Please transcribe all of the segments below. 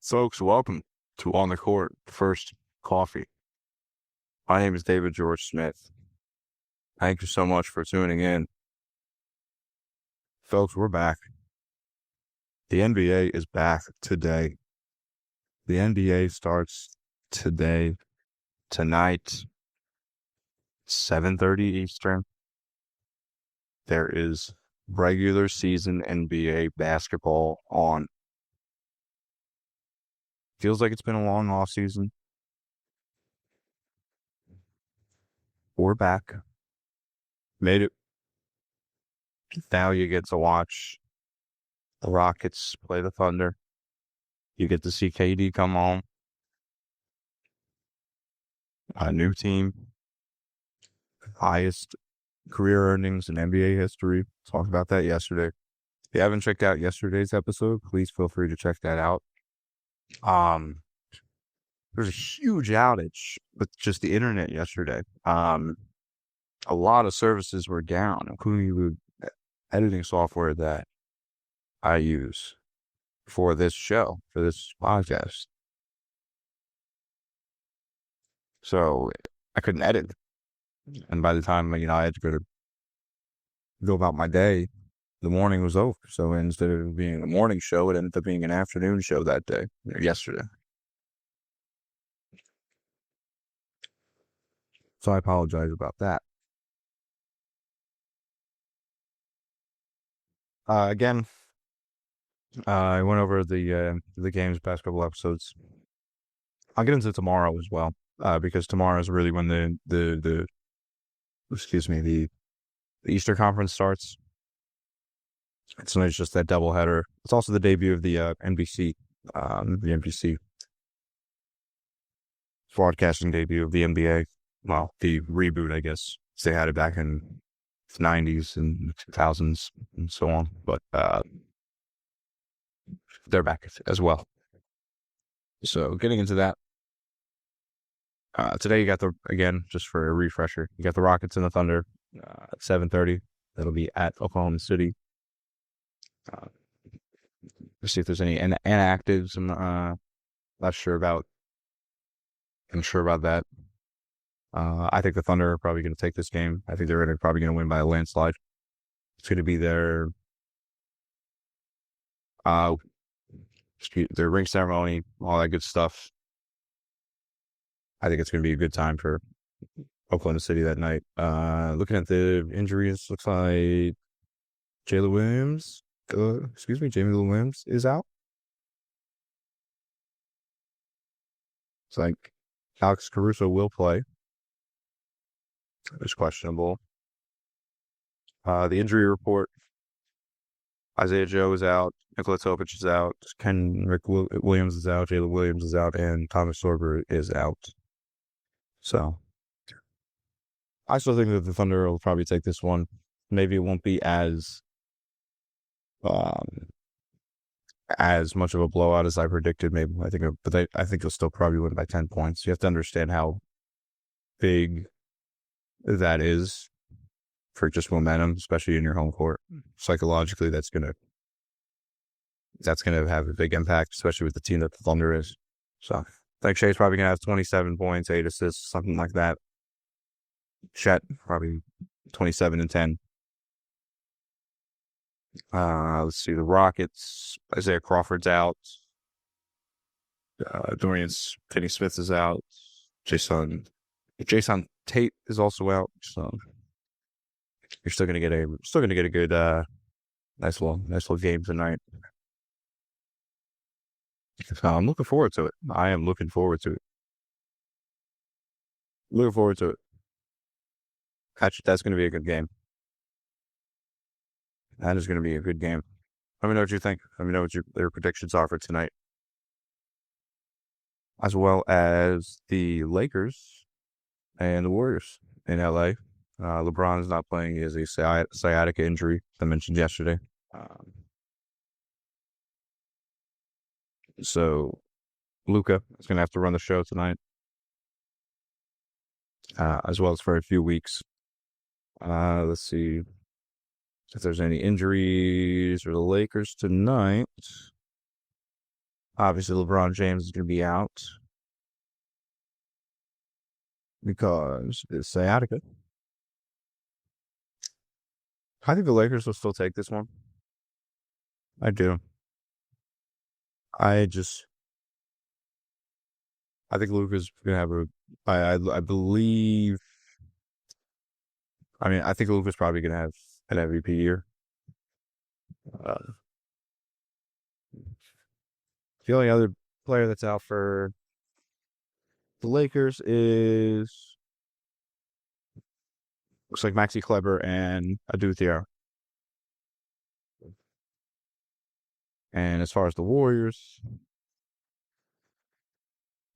Folks, welcome to On the Court First Coffee. My name is David George Smith. Thank you so much for tuning in. Folks, we're back. The NBA is back today. The NBA starts today, tonight, 7:30 Eastern. There is regular season NBA basketball on. Feels like it's been a long off season. We're back. Made it. Now you get to watch the Rockets play the Thunder. You get to see KD come home. A new team. Highest career earnings in NBA history. Talked about that yesterday. If you haven't checked out yesterday's episode, please feel free to check that out. There's a huge outage with just the internet yesterday. A lot of services were down, including the editing software that I use for this show, for this podcast. So I couldn't edit. And by the time, I had to go about my day, the morning was over. So instead of being a morning show, it ended up being an afternoon show that day, yesterday. So I apologize about that. Again, I went over the games past couple episodes. I'll get into tomorrow as well, because tomorrow is really when the Easter Conference starts. So it's just that doubleheader. It's also the debut of the NBC, the NBC broadcasting debut of the NBA. Well, the reboot, I guess. They had it back in the 90s and 2000s and so on. But they're back as well. So getting into that. Today you got again, just for a refresher, you got the Rockets and the Thunder at 7:30. That'll be at Oklahoma City. Let's see if there's any inactives. I'm not sure about. I'm sure about that. I think the Thunder are probably going to take this game. I think they're probably going to win by a landslide. It's going to be their ring ceremony, all that good stuff. I think it's going to be a good time for Oklahoma City that night. Looking at the injuries, looks like Jamie Williams is out. It's like Alex Caruso will play. It's questionable. The injury report: Isaiah Joe is out, Nikola Topic is out, Kenrick Williams is out, Jalen Williams is out, and Thomas Sorber is out. So I still think that the Thunder will probably take this one. Maybe it won't be as much of a blowout as I predicted. Maybe I think they'll still probably win by 10 points. You have to understand how big that is for just momentum, especially in your home court. Psychologically, that's gonna have a big impact, especially with the team that the Thunder is. So I think Shea's probably gonna have 27 points, 8 assists, something like that. Chet probably 27 and 10. Let's see, the Rockets. Isaiah Crawford's out. Dorian Finney-Smith is out. Jason Tate is also out. So you're still gonna get a good nice little game tonight. So I'm looking forward to it. I am looking forward to it. Looking forward to it. That's going to be a good game. That is going to be a good game. Let me know what you think. Let me know what your predictions are for tonight. As well as the Lakers and the Warriors in LA. LeBron is not playing. He has a sciatica injury I mentioned yesterday. So Luka is going to have to run the show tonight, as well as for a few weeks. Let's see if there's any injuries for the Lakers tonight. Obviously, LeBron James is going to be out because it's sciatica. I think the Lakers will still take this one. I do. I just, I think Luka's going to have a, I believe, I mean, I think Luka's probably going to have an MVP year. Uh, the only other player that's out for the Lakers is looks like Maxi Kleber and Aduthier. And as far as the Warriors,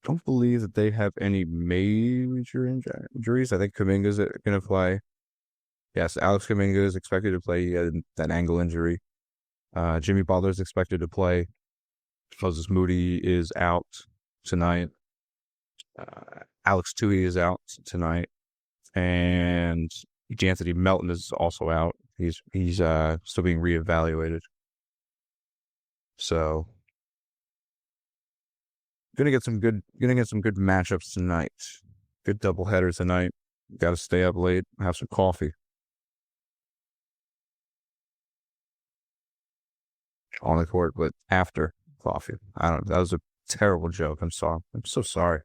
don't believe that they have any major injuries. I think Kuminga's going to play. Yes, Alex Kuminga is expected to play. He had that ankle injury. Jimmy Butler is expected to play. Moses Moody is out tonight. Alex Tui is out tonight, and D'Anthony Melton is also out. He's still being reevaluated. So gonna get some good matchups tonight. Good doubleheader tonight. Got to stay up late, have some coffee on the court, but after coffee. I don't. That was a terrible joke. I'm sorry. I'm so sorry.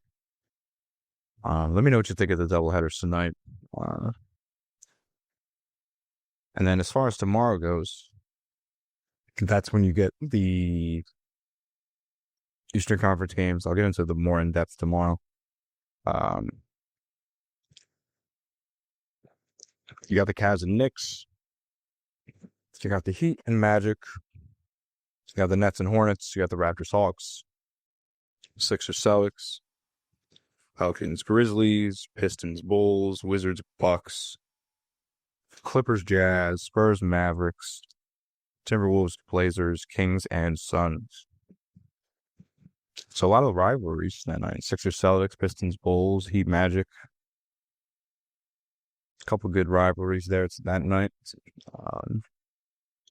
Let me know what you think of the doubleheaders tonight. And then as far as tomorrow goes, that's when you get the Eastern Conference games. I'll get into the more in depth tomorrow. You got the Cavs and Knicks. You got the Heat and Magic. You got the Nets and Hornets. You got the Raptors, Hawks, Sixers, Celtics, Pelicans, Grizzlies, Pistons, Bulls, Wizards, Bucks, Clippers, Jazz, Spurs, Mavericks, Timberwolves, Blazers, Kings, and Suns. So a lot of rivalries that night. Sixers, Celtics, Pistons, Bulls, Heat, Magic. A couple good rivalries there that night.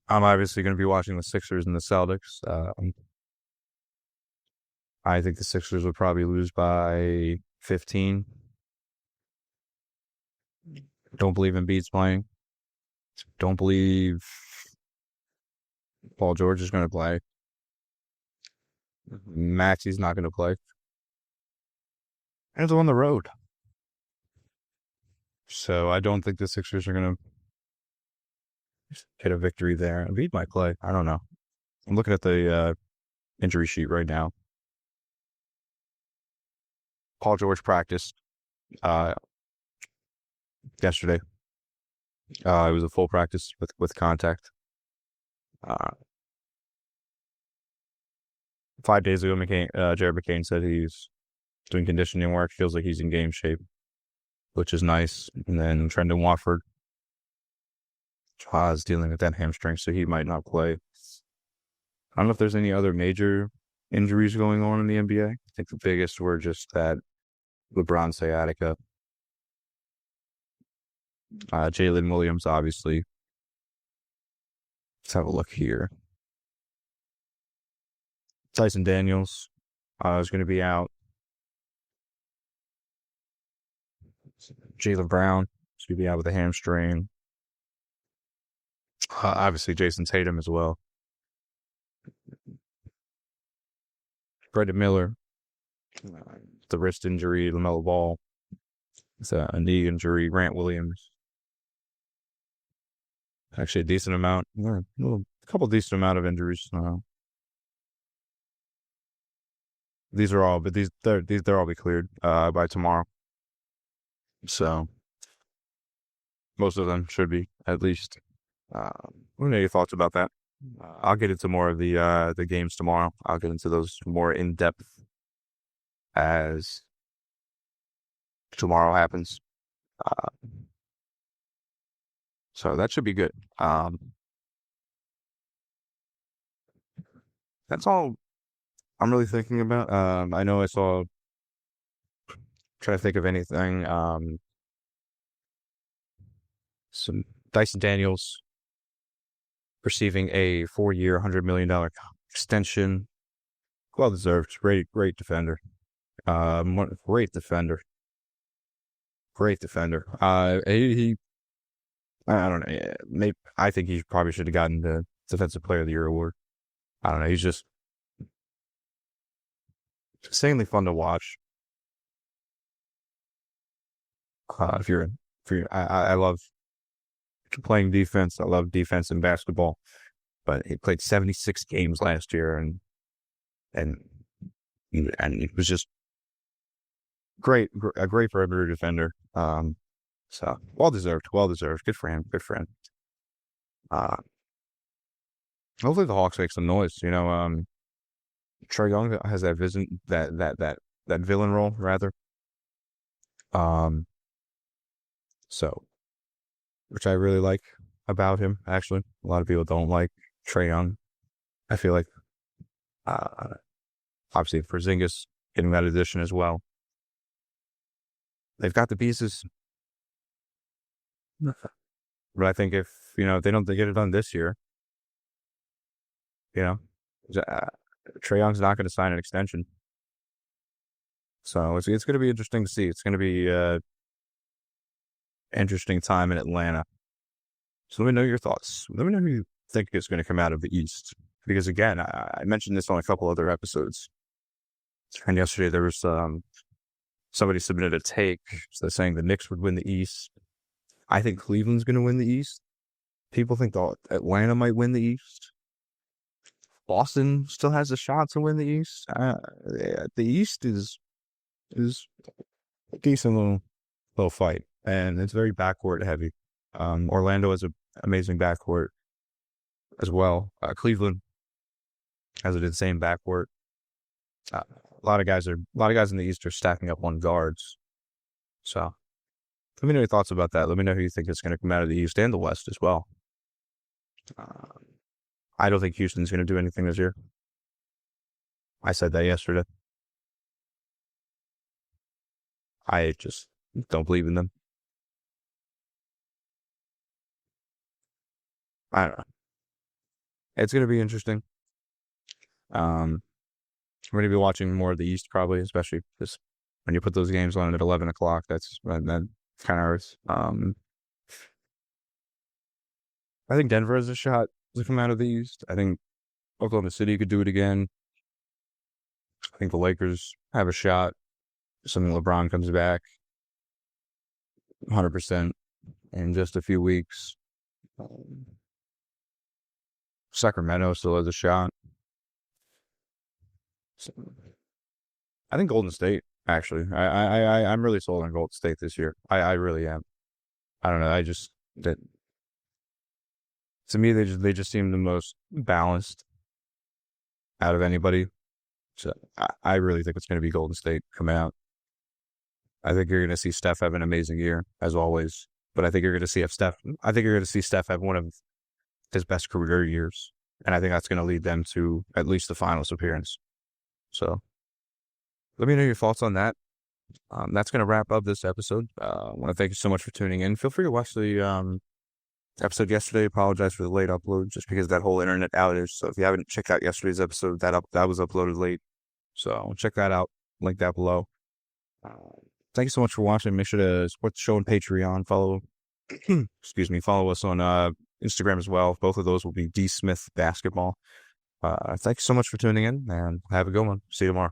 I'm obviously going to be watching the Sixers and the Celtics. I think the Sixers would probably lose by 15. Don't believe Embiid's playing. Don't believe Paul George is going to play. Maxi's not going to play. And it's on the road. So I don't think the Sixers are going to get a victory there. Embiid might play. I don't know. I'm looking at the injury sheet right now. Paul George practiced yesterday. It was a full practice with contact. 5 days ago, Jared McCain said he's doing conditioning work. Feels like he's in game shape, which is nice. And then Trendon Watford is dealing with that hamstring, so he might not play. I don't know if there's any other major injuries going on in the NBA. I think the biggest were just that LeBron sciatica. Jalen Williams, obviously. Let's have a look here. Tyson Daniels is going to be out. Jaylen Brown is going to be out with a hamstring. Obviously, Jason Tatum as well. Brandon Miller, the wrist injury. LaMelo Ball, it's a knee injury. Grant Williams. Actually, a decent amount. A couple decent amount of injuries. These are all, but they'll all be cleared by tomorrow. So most of them should be, at least. What are your thoughts about that? I'll get into more of the games tomorrow. I'll get into those more in depth as tomorrow happens. So that should be good. That's all I'm really thinking about. I know I saw. Trying to think of anything. Some Dyson Daniels receiving a 4-year, $100 million extension. Well deserved. Great defender. Great defender. Great defender. I don't know. Maybe I think he probably should have gotten the Defensive Player of the Year award. I don't know. He's just insanely fun to watch. If you're, I love playing defense. I love defense in basketball. But he played 76 games last year, and and it was just a great perimeter defender. So well deserved. Good for him. Good for him. Uh, Hopefully the Hawks make some noise. Trae Young has that vision, that villain role rather. Um, so which I really like about him. Actually, a lot of people don't like Trae Young. I feel like, uh, obviously Porzingis getting that addition as well. They've got the pieces, but I think if they don't get it done this year, you know, uh, Trae Young's not going to sign an extension. So it's going to be interesting to see. It's going to be interesting time in Atlanta. So let me know your thoughts. Let me know who you think is going to come out of the East. Because again, I mentioned this on a couple other episodes. And yesterday there was somebody submitted a take saying the Knicks would win the East. I think Cleveland's going to win the East. People think Atlanta might win the East. Boston still has a shot to win the East. The East is a decent little fight, and it's very backcourt heavy. Orlando has an amazing backcourt as well. Cleveland has an insane backcourt. A lot of guys in the East are stacking up on guards. So let me know your thoughts about that. Let me know who you think is going to come out of the East and the West as well. I don't think Houston's going to do anything this year. I said that yesterday. I just don't believe in them. I don't know. It's going to be interesting. I'm going to be watching more of the East probably, especially because when you put those games on at 11 o'clock, that kind of hurts. I think Denver has a shot to come out of the East. I think Oklahoma City could do it again. I think the Lakers have a shot. Assuming LeBron comes back 100% in just a few weeks. Sacramento still has a shot. So, I think Golden State, actually. I'm really sold on Golden State this year. I really am. I don't know. To me, they just seem the most balanced out of anybody. So I really think it's going to be Golden State coming out. I think you're going to see Steph have an amazing year, as always. But I think you're going to see Steph have one of his best career years. And I think that's going to lead them to at least the finals appearance. So let me know your thoughts on that. That's going to wrap up this episode. I want to thank you so much for tuning in. Feel free to watch the episode yesterday. Apologize for the late upload just because of that whole internet outage. So if you haven't checked out yesterday's episode, that was uploaded late. So check that out. Link that below. Thank you so much for watching. Make sure to support the show on Patreon. Follow us on Instagram as well. Both of those will be D Smith Basketball. Thank you so much for tuning in, and have a good one. See you tomorrow.